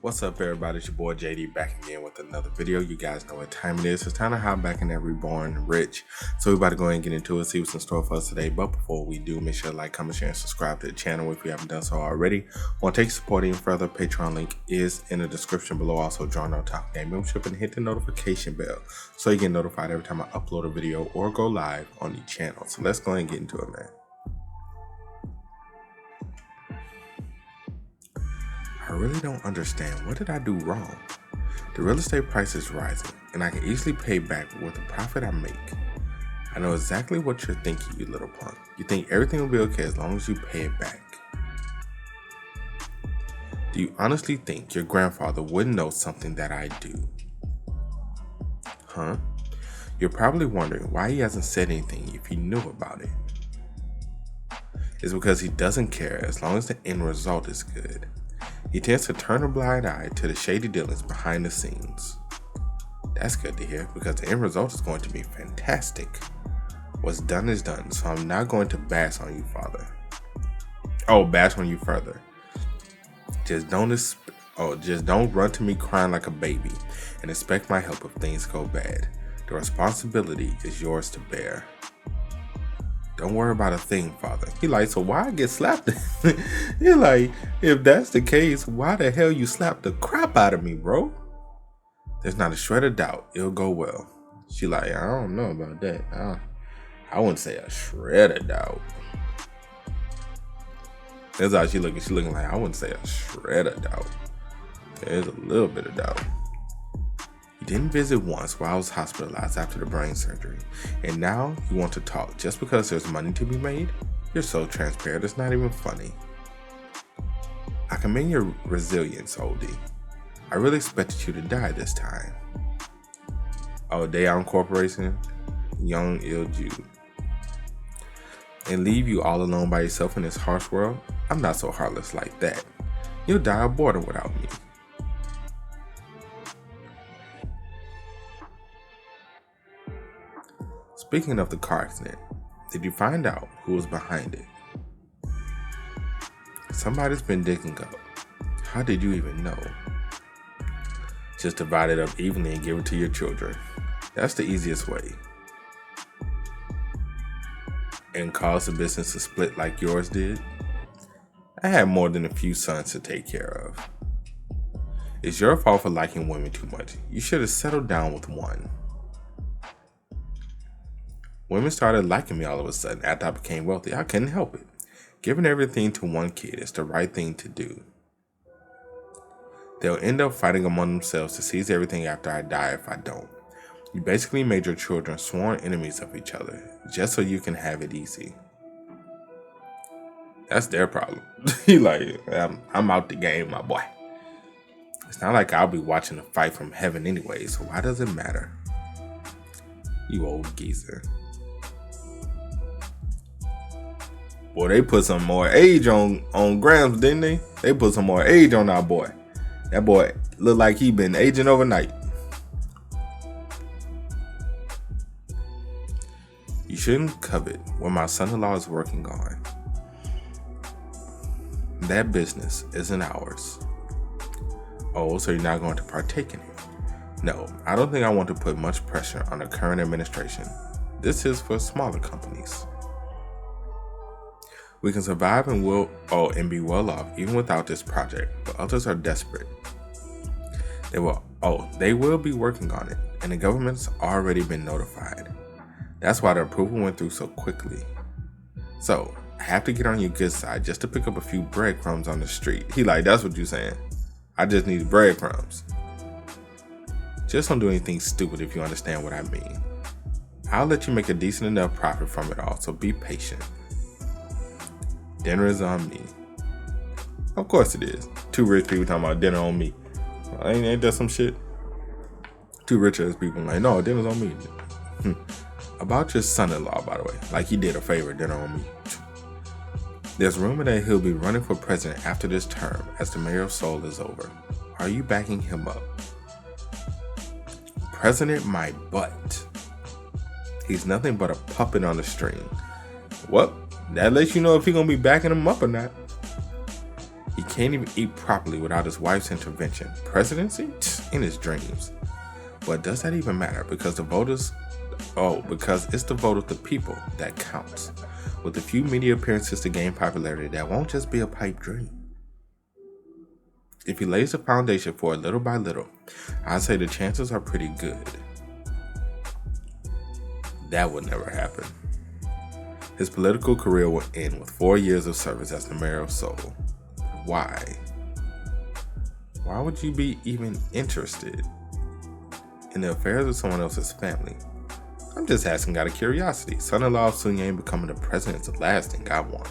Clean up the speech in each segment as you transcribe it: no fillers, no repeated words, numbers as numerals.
What's up, everybody? It's your boy JD back again with another video. You guys know what time it is. It's time to hop back in that Reborn rich. So we're about to go ahead and get into it, see what's in store for us today. But before we do, make sure to like, comment, share, and subscribe to the channel if you haven't done so already. Want to take support even further? Patreon link is in the description below. Also, join our top game membership and hit the notification bell so you get notified every time I upload a video or go live on the channel. So let's go ahead and get into it, man. I really don't understand. What did I do wrong? The real estate price is rising, and I can easily pay back with the profit I make. I know exactly what you're thinking, you little punk. You think everything will be okay as long as you pay it back. Do you honestly think your grandfather wouldn't know something that I do? Huh? You're probably wondering why he hasn't said anything if he knew about it. It's because he doesn't care as long as the end result is good. He tends to turn a blind eye to the shady dealings behind the scenes. That's good to hear because the end result is going to be fantastic. What's done is done, so I'm not going to bash on you further. Just don't run to me crying like a baby and expect my help if things go bad. The responsibility is yours to bear. Don't worry about a thing, father. He like, so why I get slapped? He like, if that's the case, why the hell you slapped the crap out of me, bro? There's not a shred of doubt. It'll go well. She like, I don't know about that. I wouldn't say a shred of doubt. That's how she looking. She looking like, I wouldn't say a shred of doubt. There's a little bit of doubt. You didn't visit once while I was hospitalized after the brain surgery, and now you want to talk just because there's money to be made? You're so transparent, it's not even funny. I commend your resilience, oldie. I really expected you to die this time. Oh, Day Out Corporation, young ill Jude. And leave you all alone by yourself in this harsh world? I'm not so heartless like that. You'll die of boredom without me. Speaking of the car accident, did you find out who was behind it? Somebody's been digging up. How did you even know? Just divide it up evenly and give it to your children. That's the easiest way. And cause the business to split like yours did? I had more than a few sons to take care of. It's your fault for liking women too much. You should have settled down with one. Women started liking me all of a sudden after I became wealthy. I couldn't help it. Giving everything to one kid is the right thing to do. They'll end up fighting among themselves to seize everything after I die if I don't. You basically made your children sworn enemies of each other, just so you can have it easy. That's their problem. He like, I'm out the game, my boy. It's not like I'll be watching a fight from heaven anyway, so why does it matter? You old geezer. Boy, they put some more age on Grams, didn't they? They put some more age on our boy. That boy look like he been aging overnight. You shouldn't covet what my son-in-law is working on. That business isn't ours. Oh, so you're not going to partake in it? No, I don't think I want to put much pressure on the current administration. This is for smaller companies. We can survive and be well off even without this project, but others are desperate. They will be working on it, and the government's already been notified. That's why the approval went through so quickly. So, I have to get on your good side just to pick up a few breadcrumbs on the street. He like, that's what you're saying. I just need breadcrumbs. Just don't do anything stupid if you understand what I mean. I'll let you make a decent enough profit from it all, so be patient. Dinner is on me. Of course it is. Two rich people talking about dinner on me. Ain't that some shit? Two rich ass people like, no, dinner's on me. About your son-in-law, by the way. Like he did a favor, dinner on me. There's rumor that he'll be running for president after this term as the mayor of Seoul is over. Are you backing him up? President my butt. He's nothing but a puppet on the string. Well, that lets you know if he's gonna be backing him up or not. He can't even eat properly without his wife's intervention. Presidency? In his dreams. But does that even matter? Because it's the vote of the people that counts. With a few media appearances to gain popularity, that won't just be a pipe dream. If he lays the foundation for it little by little, I'd say the chances are pretty good. That would never happen. His political career will end with 4 years of service as the mayor of Seoul. Why? Why would you be even interested in the affairs of someone else's family? I'm just asking out of curiosity. Son-in-law of Soonyang becoming the president's the last thing I want.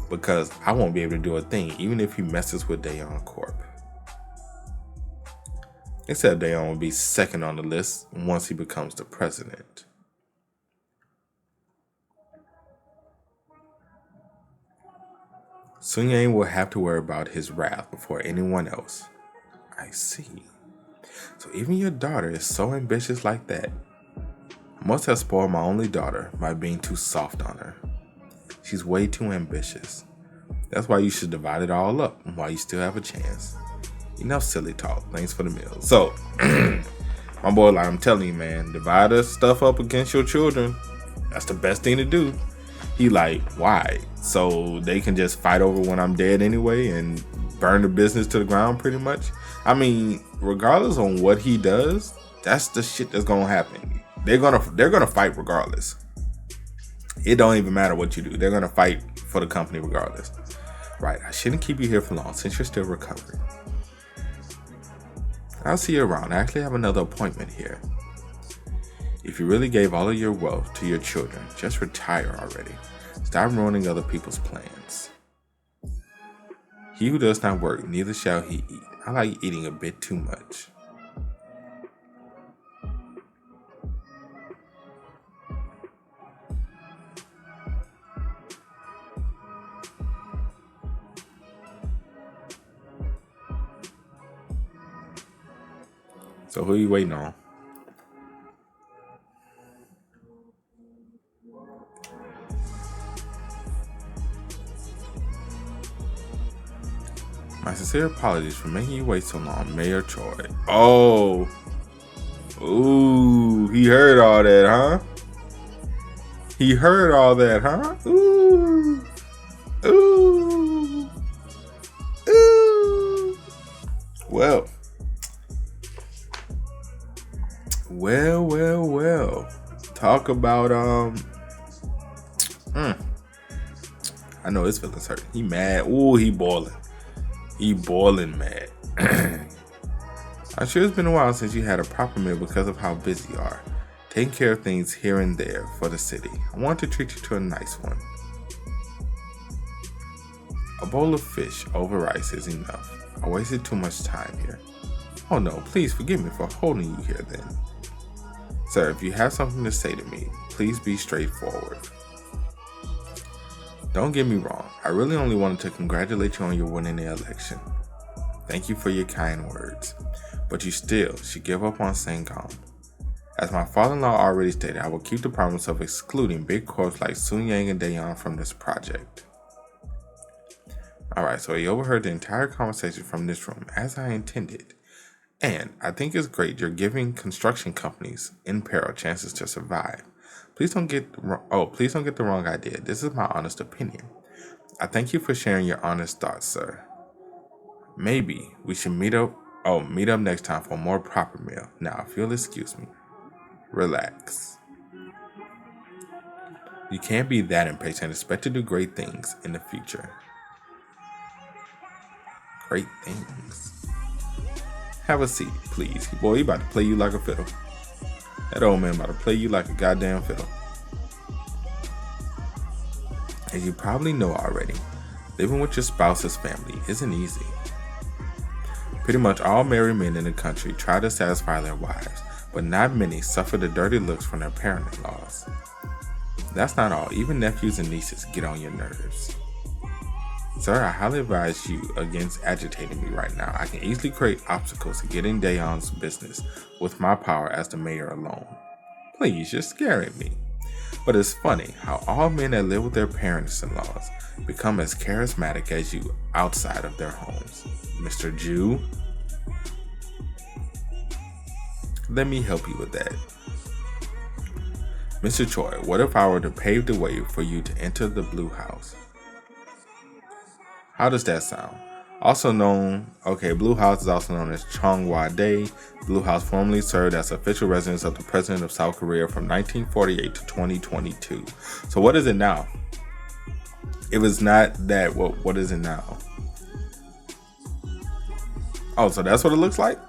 Because I won't be able to do a thing even if he messes with Dojun Corp. Except Dojun will be second on the list once he becomes the president. Soonyang will have to worry about his wrath before anyone else. I see. So even your daughter is so ambitious like that. I must have spoiled my only daughter by being too soft on her. She's way too ambitious. That's why you should divide it all up while you still have a chance. Enough silly talk. Thanks for the meal. So, my boy, like I'm telling you, man, divide the stuff up against your children. That's the best thing to do. He like, why? So they can just fight over when I'm dead anyway and burn the business to the ground pretty much? I mean, regardless on what he does, that's the shit that's gonna happen. They're gonna fight regardless. It don't even matter what you do. They're gonna fight for the company regardless. Right, I shouldn't keep you here for long since you're still recovering. I'll see you around. I actually have another appointment here. If you really gave all of your wealth to your children, just retire already. Stop ruining other people's plans. He who does not work, neither shall he eat. I like eating a bit too much. So who are you waiting on? My sincere apologies for making you wait so long, Mayor Choi. Oh. Ooh, he heard all that, huh? He heard all that, huh? Ooh. Ooh. Ooh. Well. Talk about I know his feelings hurt. He mad. Ooh, he boiling. He boiling mad. I'm sure it's been a while since you had a proper meal because of how busy you are. Taking care of things here and there for the city. I want to treat you to a nice one. A bowl of fish over rice is enough. I wasted too much time here. Oh no, please forgive me for holding you here then. Sir, if you have something to say to me, please be straightforward. Don't get me wrong, I really only wanted to congratulate you on your winning the election. Thank you for your kind words, but you still should give up on Soonyang. As my father-in-law already stated, I will keep the promise of excluding big corps like Soonyang and Dojun from this project. Alright, so he overheard the entire conversation from this room as I intended. And I think it's great you're giving construction companies in peril chances to survive. Please don't get the wrong idea. This is my honest opinion. I thank you for sharing your honest thoughts, sir. Maybe we should meet up next time for a more proper meal. Now, if you'll excuse me, relax. You can't be that impatient and expect to do great things in the future. Great things. Have a seat, please. Boy, he about to play you like a fiddle. That old man about to play you like a goddamn fiddle. As you probably know already, living with your spouse's family isn't easy. Pretty much all married men in the country try to satisfy their wives, but not many suffer the dirty looks from their parent-in-laws. That's not all. Even nephews and nieces get on your nerves. Sir, I highly advise you against agitating me right now. I can easily create obstacles to getting Dojun's business with my power as the mayor alone. Please, you're scaring me. But it's funny how all men that live with their parents-in-laws become as charismatic as you outside of their homes. Mr. Jew, let me help you with that. Mr. Choi, what if I were to pave the way for you to enter the Blue House? How does that sound? Blue House is also known as Chonghwa-dae. Blue House formerly served as official residence of the President of South Korea from 1948 to 2022. So what is it now? It was not that. What is it now? Oh, so that's what it looks like?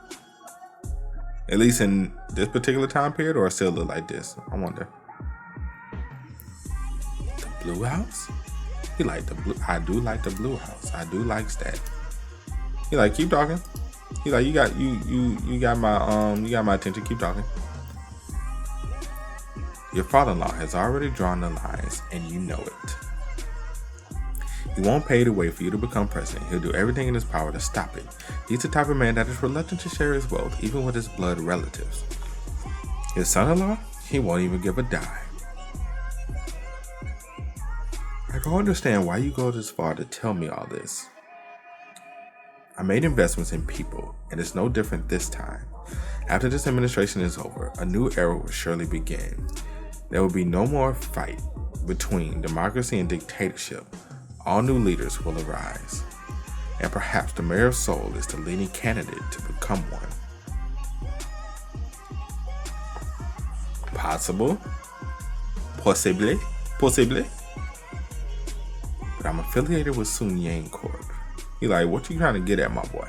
At least in this particular time period, or it still look like this? I wonder. The Blue House? He like the blue. I do like the Blue House. I do likes that. He like, keep talking. He like, you got my attention. Keep talking. Your father-in-law has already drawn the lines, and you know it. He won't pay the way for you to become president. He'll do everything in his power to stop it. He's the type of man that is reluctant to share his wealth, even with his blood relatives. His son-in-law, he won't even give a dime. I don't understand why you go this far to tell me all this. I made investments in people, and it's no different this time. After this administration is over, a new era will surely begin. There will be no more fight between democracy and dictatorship. All new leaders will arise. And perhaps the mayor of Seoul is the leading candidate to become one. Possible. Possibly. But I'm affiliated with Soonyang Group. He like, what you trying to get at, my boy?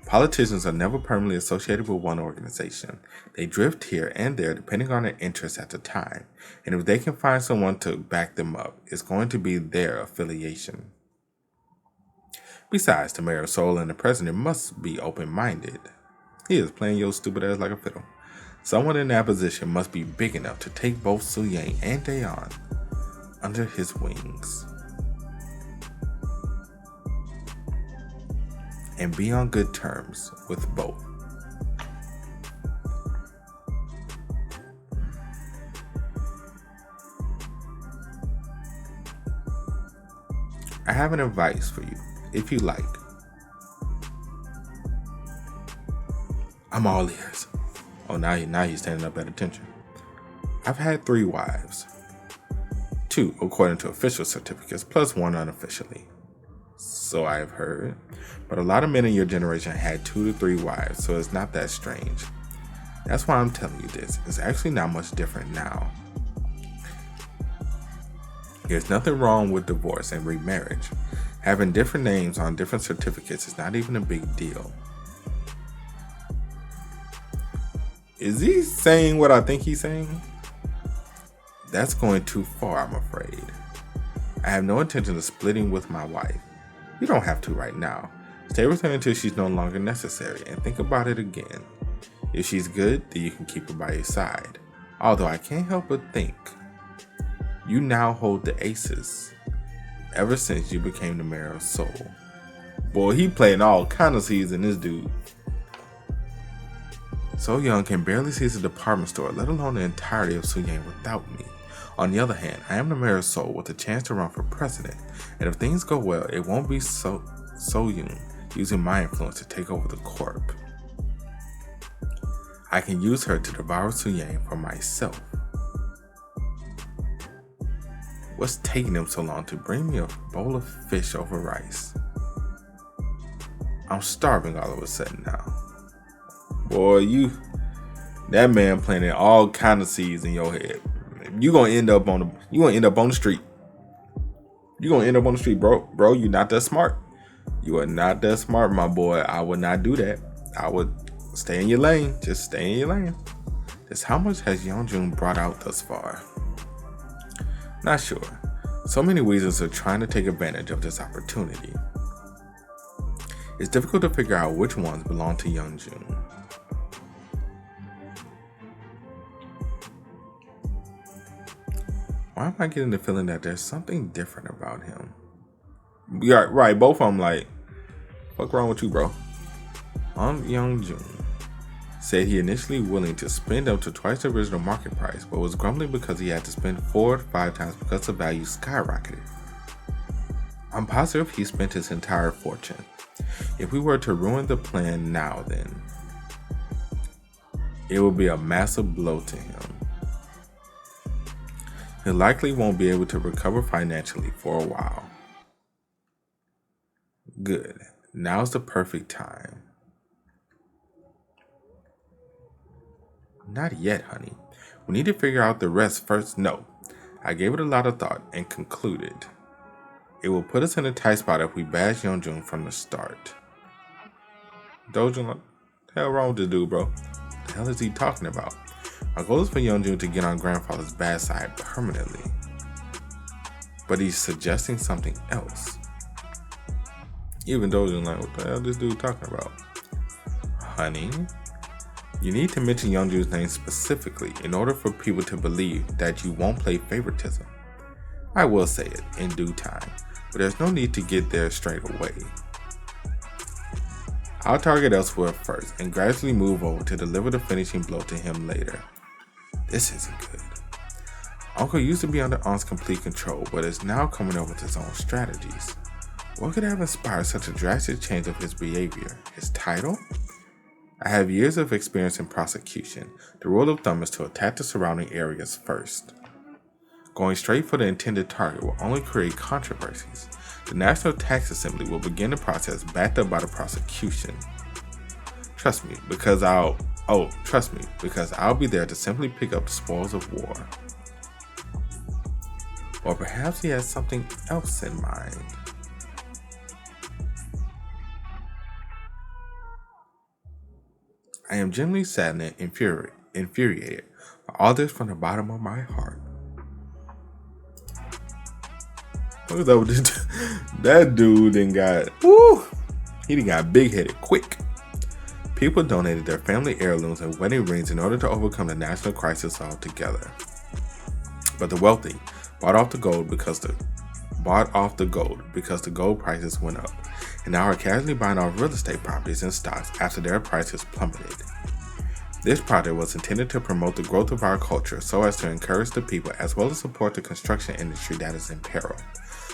Politicians are never permanently associated with one organization. They drift here and there depending on their interests at the time. And if they can find someone to back them up, it's going to be their affiliation. Besides, the mayor of Seoul and the president must be open-minded. He is playing your stupid ass like a fiddle. Someone in that position must be big enough to take both Soonyang and Daeon under his wings. And be on good terms with both. I have an advice for you, if you like. I'm all ears. Oh, now he's standing up at attention. I've had 3 wives. 2 according to official certificates, plus 1 unofficially. So I've heard. But a lot of men in your generation had 2 to 3 wives, so it's not that strange. That's why I'm telling you this. It's actually not much different now. There's nothing wrong with divorce and remarriage. Having different names on different certificates is not even a big deal. Is he saying what I think he's saying? That's going too far, I'm afraid. I have no intention of splitting with my wife. You don't have to right now. Stay with her until she's no longer necessary and think about it again. If she's good, then you can keep her by your side. Although I can't help but think, you now hold the aces ever since you became the mayor of Seoul. Boy, he playing all kind of season, this dude. So Young can barely seize a department store, let alone the entirety of Soonyang without me. On the other hand, I am the mayor of Seoul with a chance to run for president, and if things go well, it won't be Young using my influence to take over the corp. I can use her to devour Soonyang for myself. What's taking them so long to bring me a bowl of fish over rice? I'm starving all of a sudden now. Boy, that man planted all kind of seeds in your head. You gonna end up on the street. You gonna end up on the street, bro. Bro, you're not that smart. You are not that smart, my boy. I would not do that. I would stay in your lane. Just stay in your lane. Just how much has Yeonjun brought out thus far? Not sure. So many reasons are trying to take advantage of this opportunity. It's difficult to figure out which ones belong to Yeonjun. Why am I getting the feeling that there's something different about him? Yeah, right. Both of them like, what's wrong with you, bro? I'm Yeonjun. said he initially willing to spend up to twice the original market price, but was grumbling because he had to spend 4 to 5 times because the value skyrocketed. I'm positive he spent his entire fortune. If we were to ruin the plan now, then it will be a massive blow to him. He likely won't be able to recover financially for a while. Good. Now's the perfect time. Not yet, honey. We need to figure out the rest first. No. I gave it a lot of thought and concluded it will put us in a tight spot if we bash Yeonjun from the start. Dojun, what the hell wrong with this dude, bro? What the hell is he talking about? Our goal is for Yeonjun to get on grandfather's bad side permanently. But he's suggesting something else. Even Dojun like, what the hell is this dude talking about? Honey, you need to mention Yeonjun's name specifically in order for people to believe that you won't play favoritism. I will say it in due time, but there's no need to get there straight away. I'll target elsewhere first and gradually move over to deliver the finishing blow to him later. This isn't good. Uncle used to be under Aunt's complete control, but is now coming up with his own strategies. What could have inspired such a drastic change of his behavior? His title? I have years of experience in prosecution. The rule of thumb is to attack the surrounding areas first. Going straight for the intended target will only create controversies. The National Tax Assembly will begin the process backed up by the prosecution. Trust me, because I'll be there to simply pick up the spoils of war. Or perhaps he has something else in mind. I am genuinely saddened and infuriated by all this from the bottom of my heart. Look at that, that dude he got big-headed quick. People donated their family heirlooms and wedding rings in order to overcome the national crisis altogether. But the wealthy bought off the gold because the gold prices went up, and now are casually buying off real estate properties and stocks after their prices plummeted. This project was intended to promote the growth of our culture so as to encourage the people as well as support the construction industry that is in peril.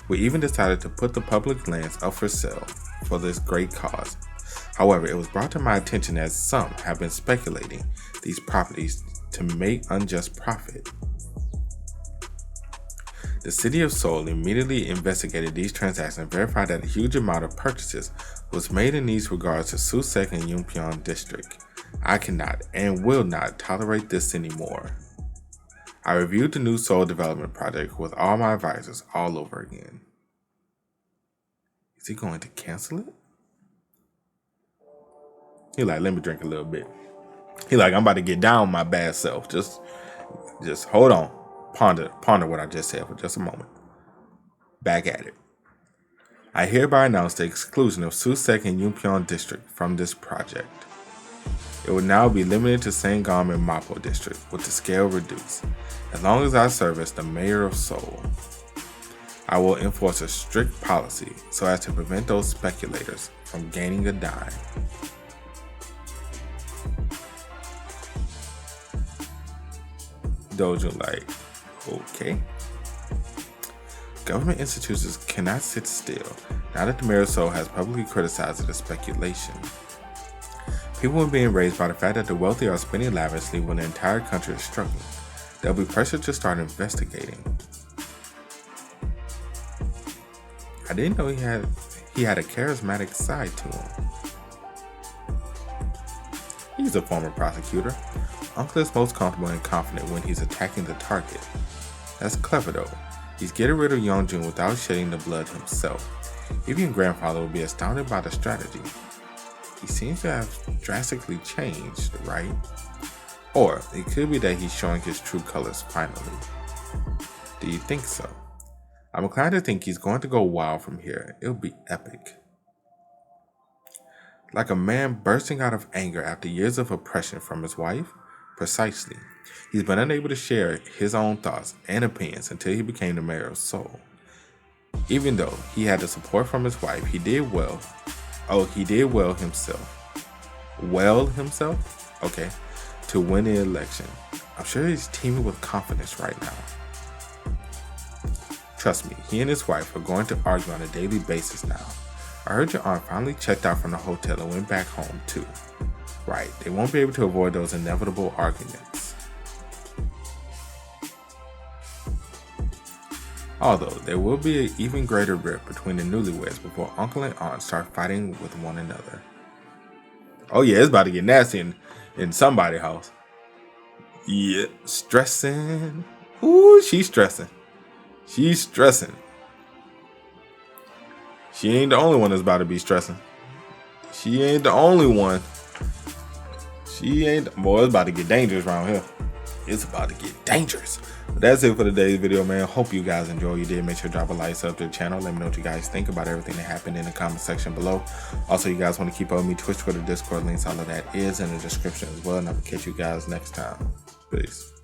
We even decided to put the public lands up for sale for this great cause. However, it was brought to my attention that some have been speculating these properties to make unjust profit. The city of Seoul immediately investigated these transactions and verified that a huge amount of purchases was made in these regards to Susek and Yongpyeong district. I cannot and will not tolerate this anymore. I reviewed the new Seoul development project with all my advisors all over again. Is he going to cancel it? He like, let me drink a little bit. He like, I'm about to get down my bad self. Just hold on. Ponder what I just said for just a moment. Back at it. I hereby announce the exclusion of Susek and Yongpyeong district from this project. It will now be limited to Sangam and Mapo district with the scale reduced. As long as I serve as the mayor of Seoul, I will enforce a strict policy so as to prevent those speculators from gaining a dime. Dojun like, okay. Government institutions cannot sit still now that the mayor of Seoul has publicly criticized the speculation. People are being raised by the fact that the wealthy are spending lavishly when the entire country is struggling. There will be pressure to start investigating. I didn't know he had a charismatic side to him. He's a former prosecutor. Uncle is most comfortable and confident when he's attacking the target. That's clever though. He's getting rid of Yeonjun without shedding the blood himself. Even grandfather would be astounded by the strategy. He seems to have drastically changed, right? Or it could be that he's showing his true colors finally. Do you think so? I'm inclined to think he's going to go wild from here. It'll be epic. Like a man bursting out of anger after years of oppression from his wife? Precisely. He's been unable to share his own thoughts and opinions until he became the mayor of Seoul. Even though he had the support from his wife, he did well himself. Well himself? okay, to win the election. I'm sure he's teeming with confidence right now. Trust me, he and his wife are going to argue on a daily basis now. I heard your aunt finally checked out from the hotel and went back home too. Right, they won't be able to avoid those inevitable arguments. Although, there will be an even greater rift between the newlyweds before uncle and aunt start fighting with one another. Oh yeah, it's about to get nasty in somebody's house. Yeah, stressing. Ooh, she's stressing. She's stressing. She ain't the only one that's about to be stressing. She ain't the only one. She ain't. Boy, it's about to get dangerous around here. It's about to get dangerous. But that's it for today's video, man. Hope you guys enjoy. You did. Make sure to drop a like, sub to the channel. Let me know what you guys think about everything that happened in the comment section below. Also, you guys want to keep up with me, Twitch, Twitter, Discord, links, all of that is in the description as well. And I will catch you guys next time. Peace.